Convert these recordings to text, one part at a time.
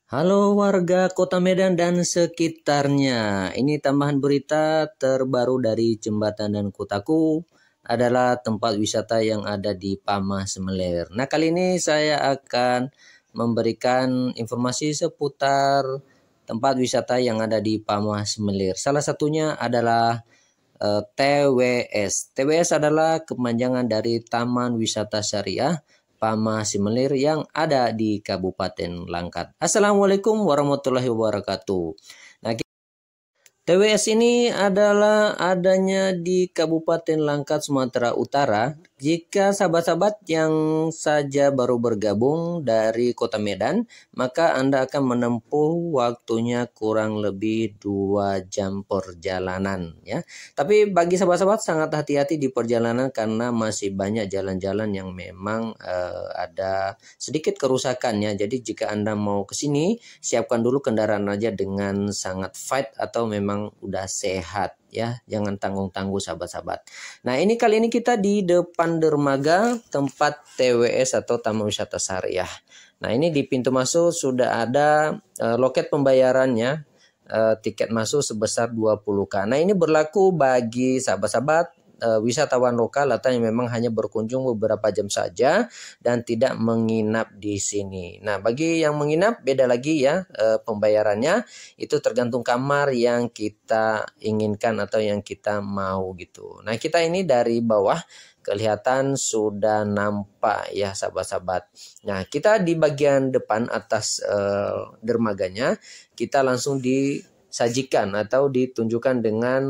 Halo warga Kota Medan dan sekitarnya. Ini tambahan berita terbaru dari Jembatan dan Kotaku adalah tempat wisata yang ada di Pamah Semelir. Nah, kali ini saya akan memberikan informasi seputar tempat wisata yang ada di Pamah Semelir. Salah satunya adalah TWS. TWS adalah kepanjangan dari Taman Wisata Syariah Pamah Semelir yang ada di Kabupaten Langkat. Assalamualaikum warahmatullahi wabarakatuh. Nah, TWS ini adalah adanya di Kabupaten Langkat, Sumatera Utara. Jika sahabat-sahabat yang saja baru bergabung dari Kota Medan, maka Anda akan menempuh waktunya kurang lebih 2 jam perjalanan ya. Tapi bagi sahabat-sahabat sangat hati-hati di perjalanan karena masih banyak jalan-jalan yang memang ada sedikit kerusakan ya. Jadi jika Anda mau ke sini, siapkan dulu kendaraan aja dengan sangat fit atau memang udah sehat ya, jangan tanggung-tanggung sahabat-sahabat. Nah, ini kali ini kita di depan dermaga tempat TWS atau Taman Wisata Syariah. Nah, ini di pintu masuk sudah ada loket pembayarannya, tiket masuk sebesar 20.000. Nah, ini berlaku bagi sahabat-sahabat wisatawan lokal atau yang memang hanya berkunjung beberapa jam saja dan tidak menginap di sini. Nah, bagi yang menginap beda lagi ya, pembayarannya itu tergantung kamar yang kita inginkan atau yang kita mau gitu. Nah, kita ini dari bawah kelihatan sudah nampak ya sahabat-sahabat. Nah, kita di bagian depan atas dermaganya kita langsung disajikan atau ditunjukkan dengan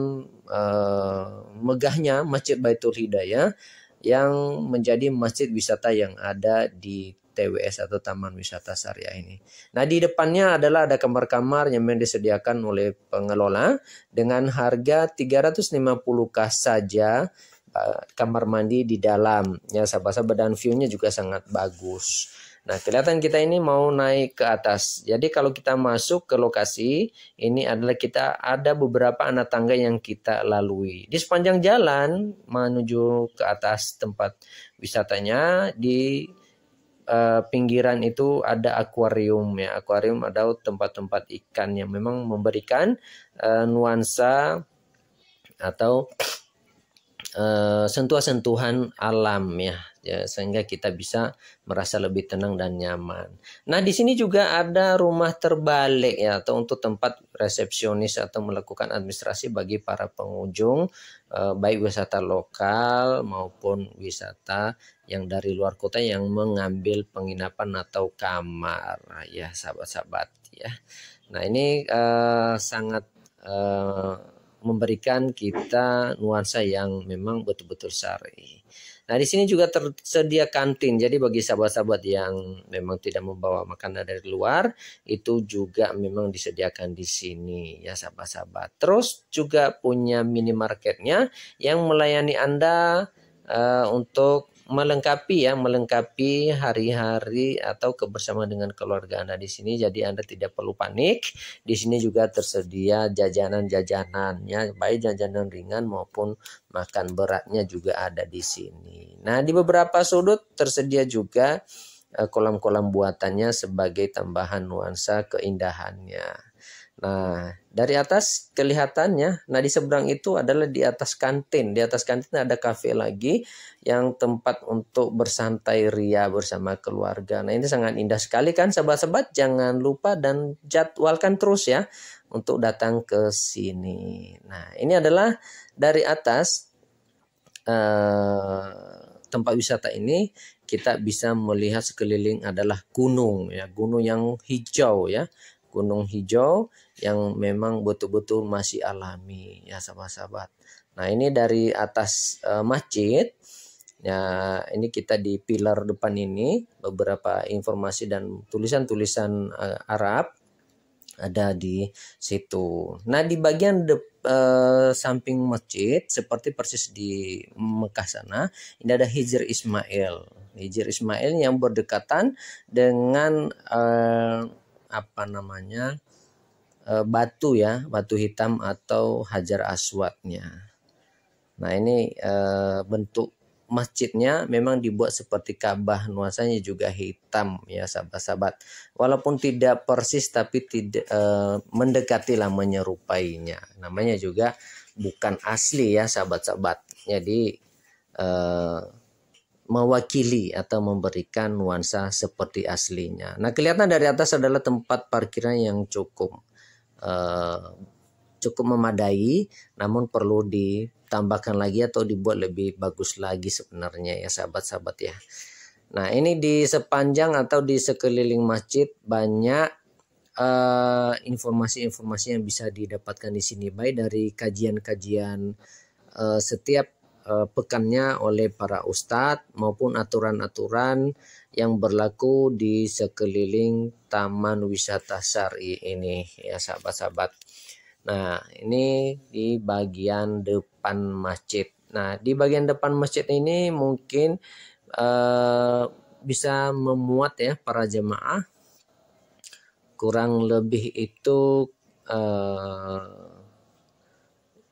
megahnya Masjid Baitul Hidayah yang menjadi masjid wisata yang ada di TWS atau Taman Wisata Syariah ini. Nah, di depannya adalah ada kamar-kamar yang memang disediakan oleh pengelola dengan harga 350.000 saja, kamar mandi di dalam ya sahabat-sahabat, dan view-nya juga sangat bagus. Nah, kelihatan kita ini mau naik ke atas. Jadi kalau kita masuk ke lokasi, ini adalah kita ada beberapa anak tangga yang kita lalui. Di sepanjang jalan menuju ke atas tempat wisatanya, di pinggiran itu ada akuarium ya. Akuarium ada tempat-tempat ikan yang memang memberikan nuansa atau sentuhan-sentuhan alam ya, sehingga kita bisa merasa lebih tenang dan nyaman. Nah, di sini juga ada rumah terbalik ya, atau untuk tempat resepsionis atau melakukan administrasi bagi para pengunjung, baik wisata lokal maupun wisata yang dari luar kota yang mengambil penginapan atau kamar ya sahabat-sahabat ya. Nah, ini sangat memberikan kita nuansa yang memang betul-betul syar'i. Nah, di sini juga tersedia kantin. Jadi bagi sahabat-sahabat yang memang tidak membawa makanan dari luar, itu juga memang disediakan di sini ya sahabat-sahabat. Terus juga punya minimarketnya yang melayani Anda untuk melengkapi hari-hari atau kebersamaan dengan keluarga Anda di sini. Jadi Anda tidak perlu panik. Di sini juga tersedia jajanan-jajanan ya, baik jajanan ringan maupun makan beratnya juga ada di sini. Nah, di beberapa sudut tersedia juga kolam-kolam buatannya sebagai tambahan nuansa keindahannya. Nah, dari atas kelihatannya, nah di seberang itu adalah di atas kantin. Di atas kantin ada kafe lagi yang tempat untuk bersantai ria bersama keluarga. Nah, ini sangat indah sekali kan sahabat-sahabat. Jangan lupa dan jadwalkan terus ya untuk datang ke sini. Nah, ini adalah dari atas tempat wisata ini kita bisa melihat sekeliling adalah gunung ya, gunung yang hijau ya. Gunung hijau yang memang betul-betul masih alami ya sahabat-sahabat. Nah, ini dari atas masjid ya, ini kita di pilar depan ini beberapa informasi dan tulisan-tulisan Arab ada di situ. Nah, di bagian samping masjid seperti persis di Mekah sana, ini ada Hijr Ismail. Hijr Ismail yang berdekatan dengan batu ya, batu hitam atau Hajar Aswadnya. Nah, ini bentuk masjidnya memang dibuat seperti Ka'bah, nuansanya juga hitam ya sahabat-sahabat. Walaupun tidak persis tapi tidak mendekatilah menyerupainya. Namanya juga bukan asli ya sahabat-sahabat. Jadi mewakili atau memberikan nuansa seperti aslinya. Nah, kelihatan dari atas adalah tempat parkiran yang cukup memadai, namun perlu ditambahkan lagi atau dibuat lebih bagus lagi sebenarnya ya sahabat-sahabat ya. Nah, ini di sepanjang atau di sekeliling masjid banyak informasi-informasi yang bisa didapatkan di sini, baik dari kajian-kajian setiap pekannya oleh para ustadz maupun aturan-aturan yang berlaku di sekeliling Taman Wisata Syar'i ini ya sahabat-sahabat. Nah, ini di bagian depan masjid. Nah, di bagian depan masjid ini mungkin bisa memuat ya para jemaah. Kurang lebih itu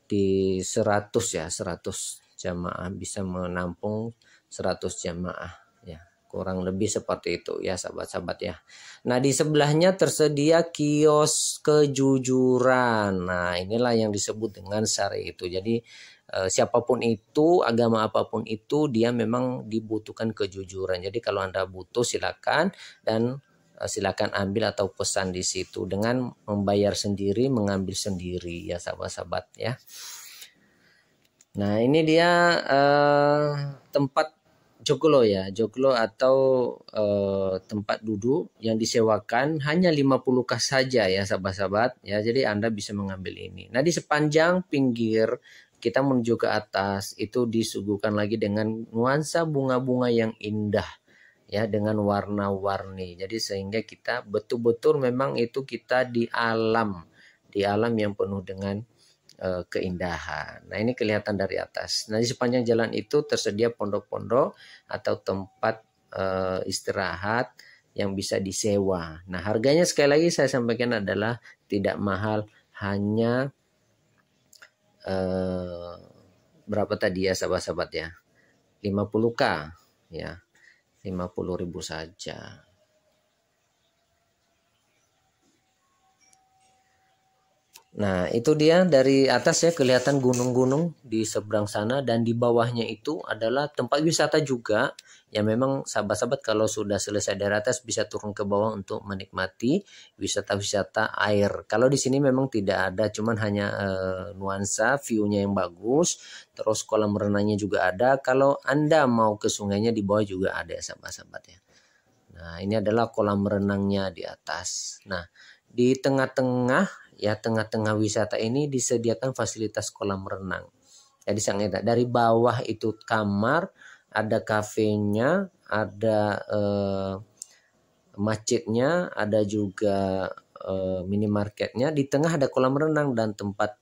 di 100 ya, 100 jamaah, bisa menampung 100 jamaah ya, kurang lebih seperti itu ya sahabat-sahabat ya. Nah, di sebelahnya tersedia kios kejujuran. Nah, inilah yang disebut dengan syari itu. Jadi siapapun itu, agama apapun itu, dia memang dibutuhkan kejujuran. Jadi kalau Anda butuh silakan, dan silakan ambil atau pesan di situ dengan membayar sendiri, mengambil sendiri ya sahabat-sahabat ya. Nah, ini dia tempat joglo ya, joglo atau tempat duduk yang disewakan hanya 50 kas saja ya sahabat-sahabat ya. Jadi Anda bisa mengambil ini. Nah, di sepanjang pinggir kita menuju ke atas itu disuguhkan lagi dengan nuansa bunga-bunga yang indah ya, dengan warna-warni. Jadi sehingga kita betul-betul memang itu kita di alam yang penuh dengan keindahan. Nah, ini kelihatan dari atas. Nah, di sepanjang jalan itu tersedia pondok-pondok atau tempat istirahat yang bisa disewa. Nah, harganya sekali lagi saya sampaikan adalah tidak mahal, hanya berapa tadi ya sahabat-sahabat ya, 50k ya, 50.000 saja. Nah, itu dia dari atas ya, kelihatan gunung-gunung di seberang sana, dan di bawahnya itu adalah tempat wisata juga yang memang sahabat-sahabat kalau sudah selesai dari atas bisa turun ke bawah untuk menikmati wisata-wisata air. Kalau di sini memang tidak ada, cuman hanya nuansa view-nya yang bagus, terus kolam renangnya juga ada. Kalau Anda mau ke sungainya di bawah juga ada ya sahabat-sahabat ya. Nah, ini adalah kolam renangnya di atas. Nah, di tengah-tengah ya, tengah-tengah wisata ini disediakan fasilitas kolam renang. Jadi sangat enak. Dari bawah itu kamar, ada kafenya, ada masjidnya, ada juga minimarketnya. Di tengah ada kolam renang dan tempat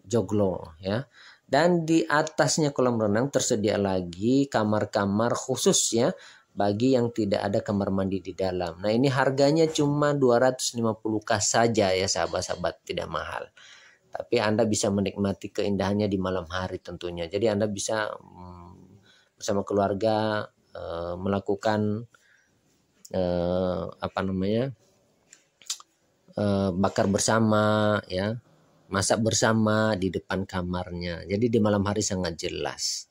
joglo ya. Dan di atasnya kolam renang tersedia lagi kamar-kamar khusus ya, bagi yang tidak ada kamar mandi di dalam. Nah, ini harganya cuma 250k saja ya sahabat-sahabat, tidak mahal. Tapi Anda bisa menikmati keindahannya di malam hari tentunya. Jadi Anda bisa bersama keluarga melakukan bakar bersama ya, masak bersama di depan kamarnya. Jadi di malam hari sangat jelas.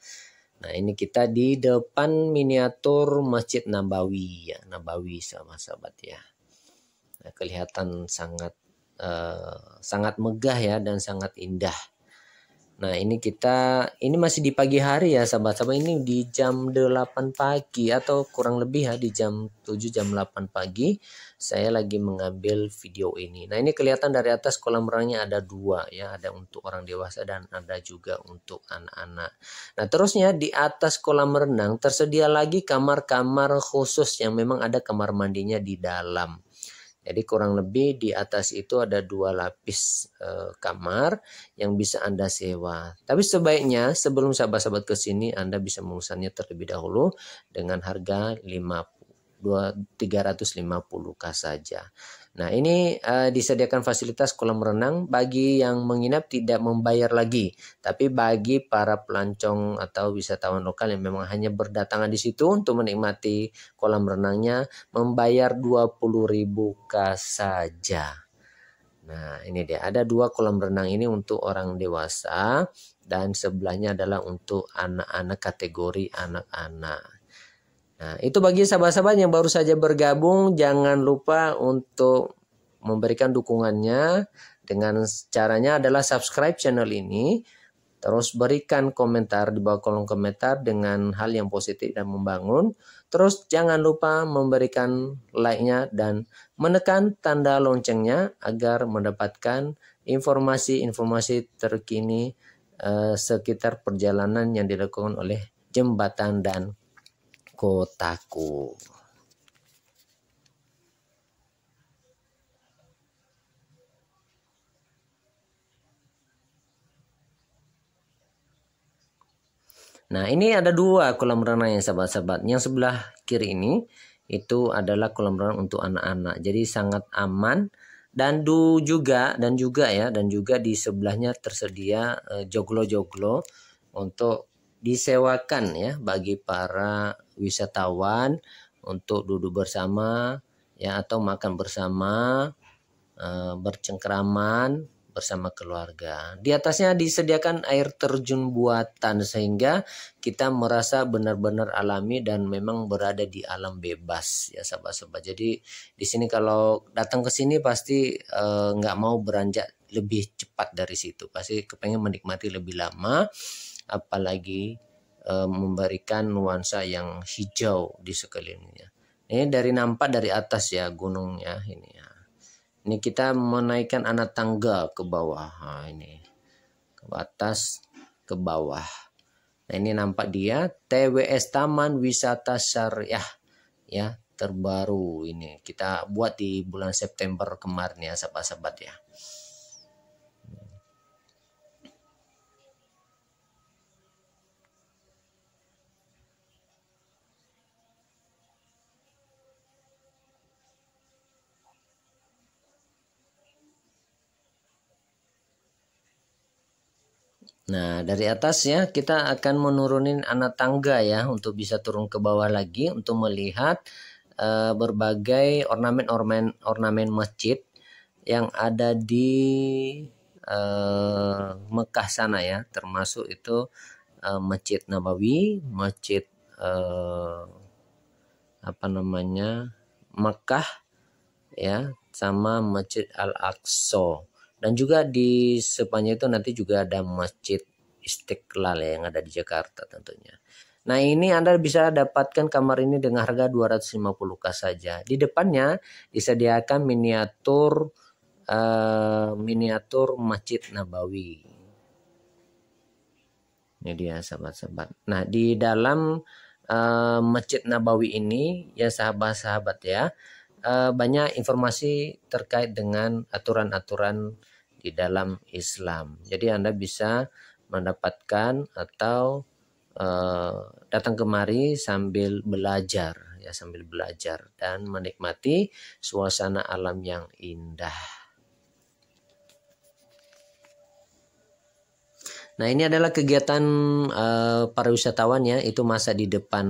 Nah, ini kita di depan miniatur Masjid Nabawi ya, Nabawi sama sahabat ya. Nah, kelihatan sangat megah ya dan sangat indah. Nah, ini masih di pagi hari ya sahabat-sahabat, ini di jam 8 pagi atau kurang lebih ya, di jam 7 jam 8 pagi saya lagi mengambil video ini. Nah, ini kelihatan dari atas kolam renangnya ada 2 ya, ada untuk orang dewasa dan ada juga untuk anak-anak. Nah, terusnya di atas kolam renang tersedia lagi kamar-kamar khusus yang memang ada kamar mandinya di dalam. Jadi kurang lebih di atas itu ada 2 lapis kamar yang bisa Anda sewa. Tapi sebaiknya sebelum sahabat-sahabat ke sini Anda bisa memesannya terlebih dahulu dengan harga 350k saja. Nah, ini disediakan fasilitas kolam renang bagi yang menginap tidak membayar lagi. Tapi bagi para pelancong atau wisatawan lokal yang memang hanya berdatangan di situ untuk menikmati kolam renangnya membayar 20.000 saja. Nah, ini dia. Ada 2 kolam renang ini untuk orang dewasa dan sebelahnya adalah untuk anak-anak, kategori anak-anak. Nah, itu bagi sahabat-sahabat yang baru saja bergabung, jangan lupa untuk memberikan dukungannya. Dengan caranya adalah subscribe channel ini, terus berikan komentar di bawah kolom komentar dengan hal yang positif dan membangun. Terus jangan lupa memberikan like-nya dan menekan tanda loncengnya agar mendapatkan informasi-informasi terkini sekitar perjalanan yang dilakukan oleh Jembatan dan Kotaku. Nah, ini ada 2 kolam renang ya sahabat-sahabat. Yang sebelah kiri ini itu adalah kolam renang untuk anak-anak. Jadi sangat aman dan juga di sebelahnya tersedia joglo-joglo untuk disewakan ya bagi para wisatawan untuk duduk bersama ya atau makan bersama, bercengkraman bersama keluarga. Di atasnya disediakan air terjun buatan sehingga kita merasa benar-benar alami dan memang berada di alam bebas ya sahabat-sahabat. Jadi di sini kalau datang ke sini pasti nggak mau beranjak lebih cepat dari situ. Pasti kepengen menikmati lebih lama, apalagi memberikan nuansa yang hijau di sekelilingnya. Ini nampak dari atas ya gunungnya ini ya. Ini kita menaikkan anak tangga ke bawah. Nah, ini ke atas ke bawah. Nah, ini nampak dia TWS Taman Wisata Syariah ya terbaru ini. Kita buat di bulan September kemarin ya sahabat-sahabat ya. Nah, dari atas ya kita akan menurunin anak tangga ya untuk bisa turun ke bawah lagi untuk melihat berbagai ornamen masjid yang ada di Mekah sana ya, termasuk itu Masjid Nabawi, Masjid Mekah ya, sama Masjid Al-Aqsa. Dan juga di sepanjang itu nanti juga ada Masjid Istiqlal ya, yang ada di Jakarta tentunya. Nah, ini Anda bisa dapatkan kamar ini dengan harga 250k saja. Di depannya disediakan miniatur Masjid Nabawi. Ini dia sahabat-sahabat. Nah, di dalam Masjid Nabawi ini ya sahabat-sahabat ya, banyak informasi terkait dengan aturan-aturan di dalam Islam. Jadi Anda bisa mendapatkan atau datang kemari sambil belajar dan menikmati suasana alam yang indah. Nah, ini adalah kegiatan para wisatawan ya, itu masa di depan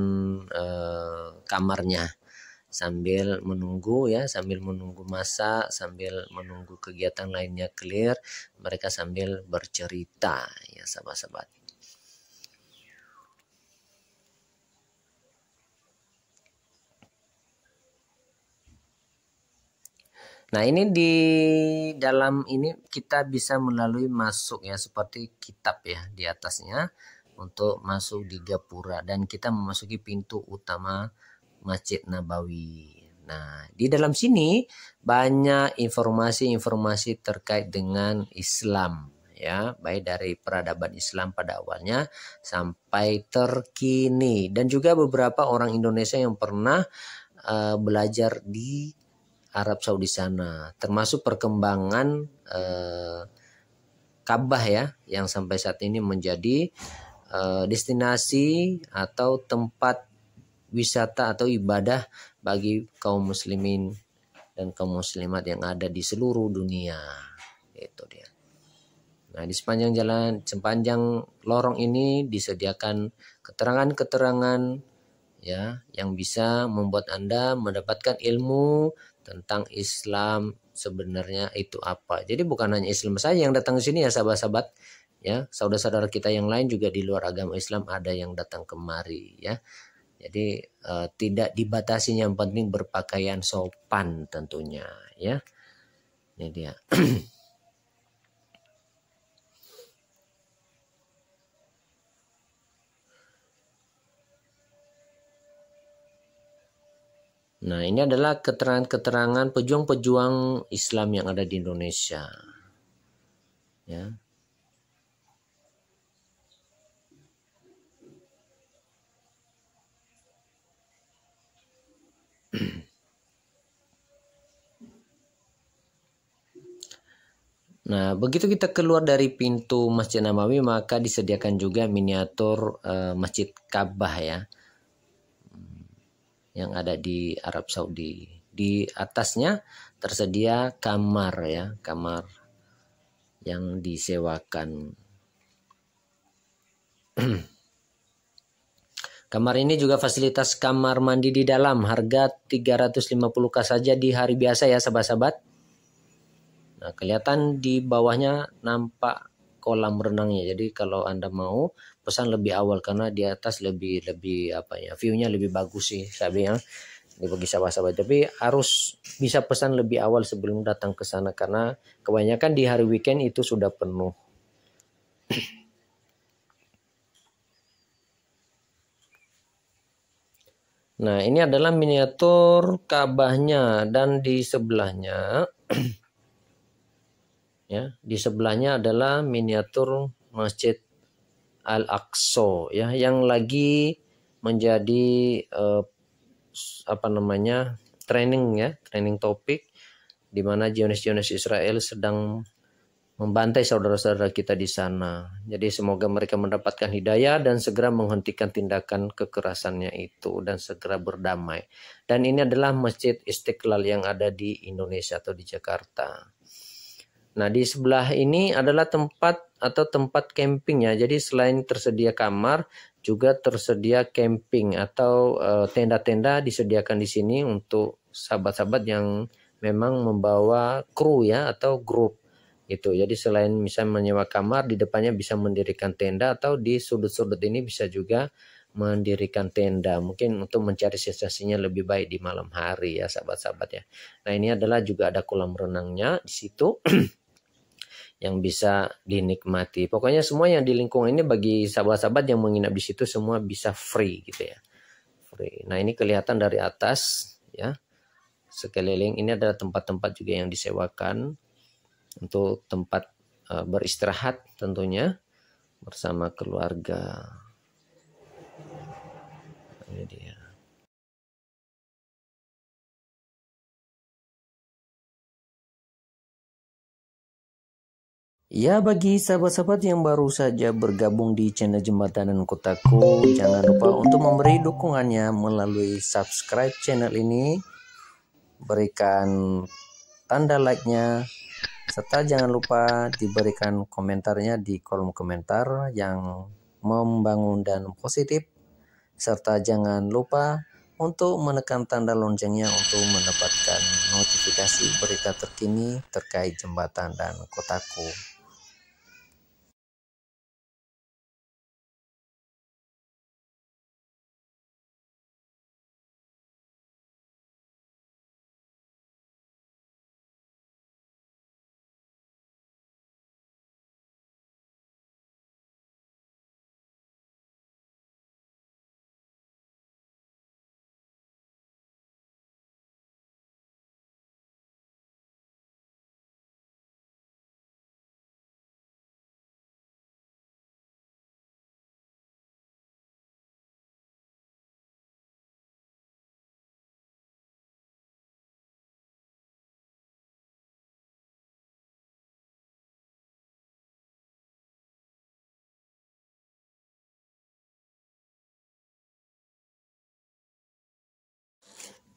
kamarnya sambil menunggu masa, sambil menunggu kegiatan lainnya clear, mereka sambil bercerita ya sahabat-sahabat. Nah, ini di dalam ini kita bisa melalui masuk ya seperti kitab ya di atasnya untuk masuk di gapura dan kita memasuki pintu utama Masjid Nabawi. Nah, di dalam sini banyak informasi-informasi terkait dengan Islam ya, baik dari peradaban Islam pada awalnya sampai terkini dan juga beberapa orang Indonesia yang pernah belajar di Arab Saudi sana, termasuk perkembangan Ka'bah ya yang sampai saat ini menjadi destinasi atau tempat wisata atau ibadah bagi kaum muslimin dan kaum muslimat yang ada di seluruh dunia. Itu dia. Nah, di sepanjang lorong ini disediakan keterangan-keterangan ya yang bisa membuat Anda mendapatkan ilmu tentang Islam sebenarnya itu apa. Jadi bukan hanya Islam saja yang datang ke sini ya sahabat-sahabat, ya saudara-saudara kita yang lain juga di luar agama Islam ada yang datang kemari ya. Jadi tidak dibatasi, yang penting berpakaian sopan tentunya ya. Ini dia. Nah, ini adalah keterangan-keterangan pejuang-pejuang Islam yang ada di Indonesia. Ya. Nah, begitu kita keluar dari pintu Masjid Nabawi, maka disediakan juga miniatur Masjid Ka'bah ya, yang ada di Arab Saudi. Di atasnya tersedia kamar ya, kamar yang disewakan. Kamar ini juga fasilitas kamar mandi di dalam, harga 350k saja di hari biasa ya sahabat-sahabat. Nah, kelihatan di bawahnya nampak kolam renangnya. Jadi kalau Anda mau pesan lebih awal karena di atas lebih apa ya, view-nya lebih bagus sih saya bagi sahabat-sahabat. Tapi harus bisa pesan lebih awal sebelum datang ke sana karena kebanyakan di hari weekend itu sudah penuh. Nah, ini adalah miniatur Ka'bahnya dan di sebelahnya ya, di sebelahnya adalah miniatur Masjid Al-Aqsa ya yang lagi menjadi training topik di mana Zionis Israel sedang membantai saudara-saudara kita di sana. Jadi semoga mereka mendapatkan hidayah dan segera menghentikan tindakan kekerasannya itu dan segera berdamai. Dan ini adalah Masjid Istiqlal yang ada di Indonesia atau di Jakarta. Nah, di sebelah ini adalah tempat camping ya. Jadi selain tersedia kamar, juga tersedia camping atau tenda-tenda disediakan di sini untuk sahabat-sahabat yang memang membawa kru ya atau grup. Itu. Jadi selain misalnya menyewa kamar, di depannya bisa mendirikan tenda atau di sudut-sudut ini bisa juga mendirikan tenda. Mungkin untuk mencari sensasinya lebih baik di malam hari ya sahabat-sahabat ya. Nah, ini adalah juga ada kolam renangnya di situ yang bisa dinikmati. Pokoknya semua yang di lingkungan ini bagi sahabat-sahabat yang menginap di situ semua bisa free gitu ya. Free. Nah, ini kelihatan dari atas ya. Sekeliling ini adalah tempat-tempat juga yang disewakan untuk tempat beristirahat tentunya bersama keluarga. Ini dia. Ya, bagi sahabat-sahabat yang baru saja bergabung di channel Jembatanan Kotaku, jangan lupa untuk memberi dukungannya melalui subscribe channel ini, berikan tanda like-nya, serta jangan lupa diberikan komentarnya di kolom komentar yang membangun dan positif. Serta jangan lupa untuk menekan tanda loncengnya untuk mendapatkan notifikasi berita terkini terkait jembatan dan kotaku.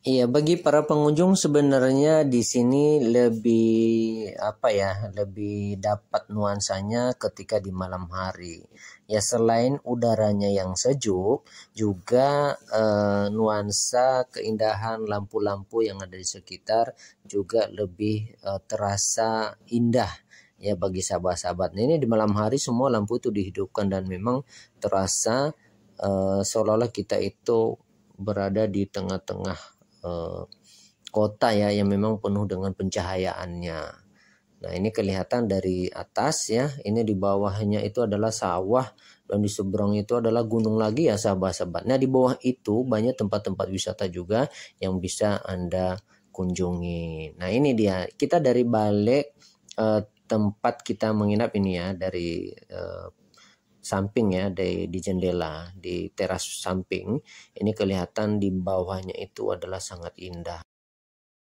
Iya, bagi para pengunjung sebenarnya di sini lebih dapat nuansanya ketika di malam hari. Ya, selain udaranya yang sejuk, juga nuansa keindahan lampu-lampu yang ada di sekitar juga lebih terasa indah ya bagi sahabat-sahabat. Nah, ini di malam hari semua lampu itu dihidupkan dan memang terasa seolah-olah kita itu berada di tengah-tengah kota ya yang memang penuh dengan pencahayaannya. Nah, ini kelihatan dari atas ya. Ini di bawahnya itu adalah sawah dan di seberang itu adalah gunung lagi ya sahabat-sahabat. Nah, di bawah itu banyak tempat-tempat wisata juga yang bisa Anda kunjungi. Nah, ini dia. Kita dari balik tempat kita menginap ini ya, dari samping ya, di jendela di teras samping ini kelihatan di bawahnya itu adalah sangat indah.